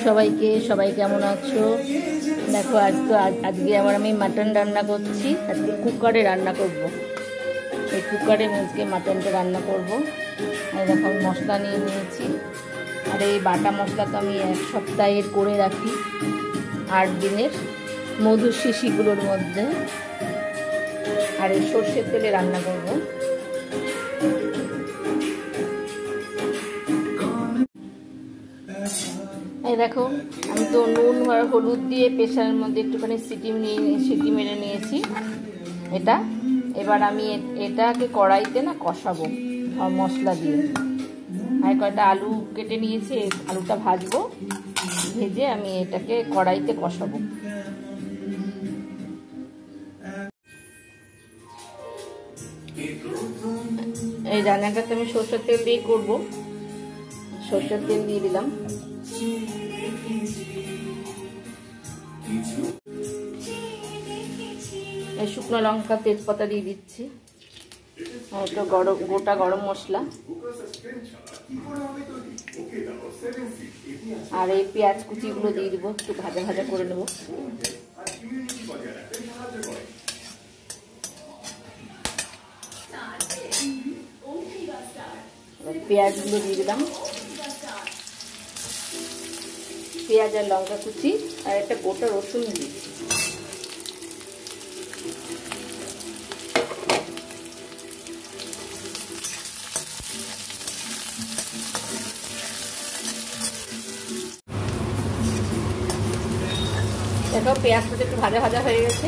সবাইকে, সবাই কেমন আছো? দেখো আজকে আবার আমি মাটন রান্না করছি। আজকে কুকারে রান্না করব। এই কুকারে আজকে মাটনটা রান্না করব। এই দেখো আমি মশলা নিয়ে নিয়েছি। আর এই বাটা মশলা তো আমি এক সপ্তাহের করে রাখি, 8 দিনের মধুর শিশিগুলোর মধ্যে। আর এই সর্ষের তেলে রান্না করব। এই দেখো আমি তো নুন আর হলুদ দিয়ে প্রেসারের মধ্যে একটুখানি সিটি মেরে নিয়েছি এটা। এবার আমি এটাকে কড়াইতে না কষাবো মশলা দিয়ে। আর কয়েকটা আলু কেটে নিয়েছি, আলুটা ভাজবো, ভেজে আমি এটাকে কড়াইতে কষাবো। এই রান্নাটাতে আমি সরষের তেল দিয়ে করবো। সরষের তেল দিয়ে দিলাম। এই শুকনো লঙ্কা, তেজপাতা দিয়ে দিচ্ছি। একটু গোটা গরম মশলা, আর এই পেঁয়াজ কুচিগুলো দিয়ে দিব। একটু ভাজা ভাজা করে নেব। পেঁয়াজগুলো দিয়ে দিলাম। পেঁয়াজ আর লঙ্কা কুচি আর একটা গোটা রসুন দিই। দেখো পেঁয়াজটা একটু ভাজা ভাজা হয়ে গেছে।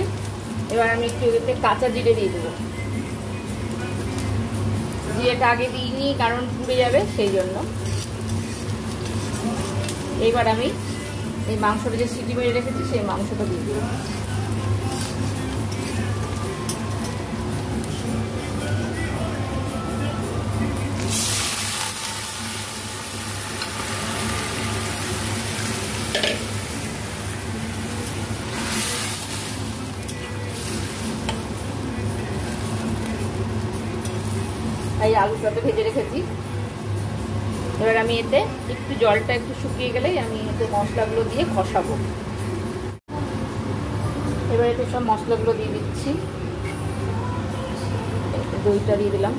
এবার আমি একটু এতে কাঁচা জিরে দিয়ে দেবো। জিরেটা আগে দিইনি, কারণ পুড়ে যাবে সেই জন্য। এইবার আমি এই মাংসটা যে সিটি মেরে রেখেছি সেই মাংসটা দিয়ে দেবো। এই আলুটাতে ভেজে রেখেছি। এবার আমি এতে একটু জলটা একটু শুকিয়ে গেলেই আমি এতে মশলাগুলো দিয়ে কষাবো। এবার এতে সব মশলাগুলো দিয়ে দিচ্ছি। দইটা দিয়ে দিলাম।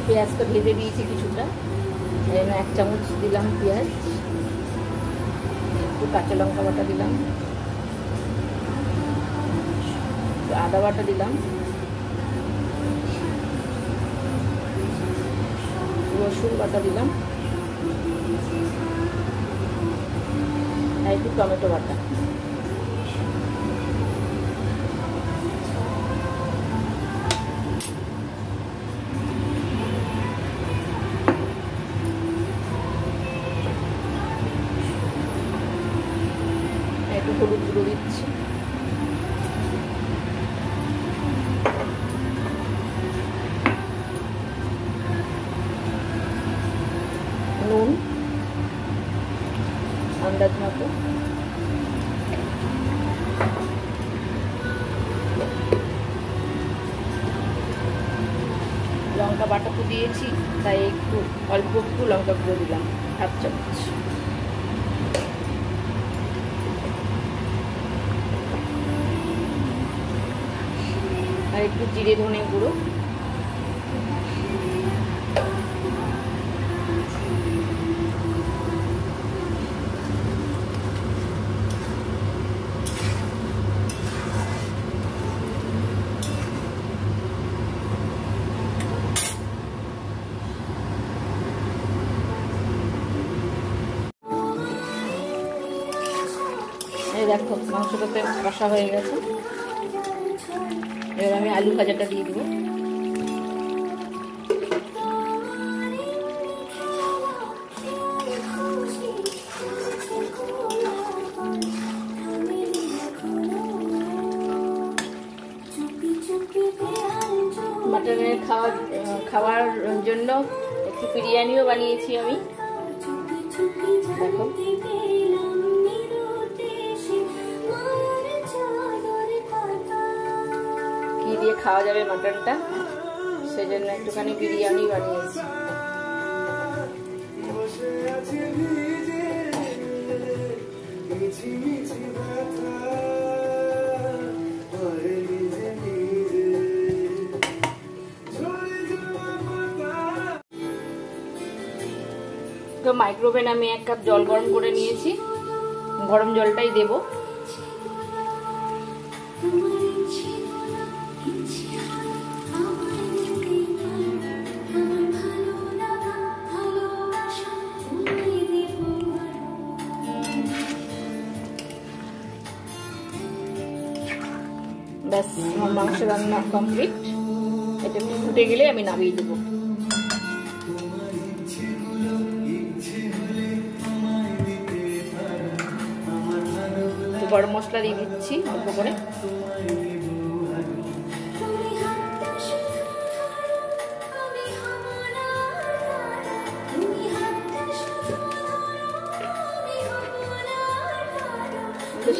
পেঁয়াজটা ভেজে দিয়েছি কিছুটা। এখানে 1 চামচ দিলাম পেঁয়াজ। একটু কাঁচা লঙ্কা বাটা দিলাম, আদা বাটা দিলাম, রসুন বাটা দিলাম, আর একটু টমেটো বাটা। একটু হলুদ গুঁড়ো দিচ্ছি। নুন আন্দাজ মতো। লঙ্কা বাটা তো দিয়েছি, তাই একটু অল্প একটু লঙ্কা গুঁড়ো দিলাম, 1/2 চামচ। আর একটু জিরে ধনে গুঁড়ো। এই দেখো মাংসটাতে কষা হয়ে গেছে। এবার আমি আলু ভাজাটা দিয়ে দেবো। মাটনের খাওয়ার জন্য একটু বিরিয়ানিও বানিয়েছি আমি। দেখো কি দিয়ে খাওয়া যাবে মাটনটা সেজন্য একটুখানি বিরিয়ানি বানিয়েছি। তো মাইক্রোওভেনে আমি 1 কাপ জল গরম করে নিয়েছি, গরম জলটাই দেব। ব্যাস, আমার মাংস রান্না কমপ্লিট। এটা একটু ফুটে গেলে আমি নামিয়ে দেবো। গরম মশলা দিয়ে দিচ্ছি অল্প করে।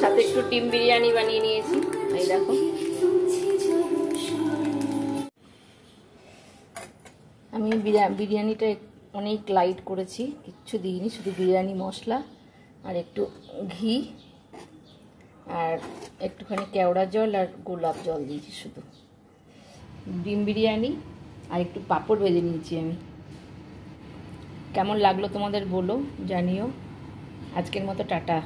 সাথে একটু ডিম বিরিয়ানি বানিয়ে নিয়েছি, এই দেখো। আমি বিরিয়ানিটা অনেক লাইট করেছি, কিচ্ছু দিইনি, শুধু বিরিয়ানি মশলা আর একটু ঘি আর একটুখানি কেওড়া জল আর গোলাপ জল দিয়েছি শুধু। ডিম বিরিয়ানি আর একটু পাঁপড় ভেজে নিয়েছি আমি। কেমন লাগলো তোমাদের বলো, জানিও। আজকের মতো টাটা।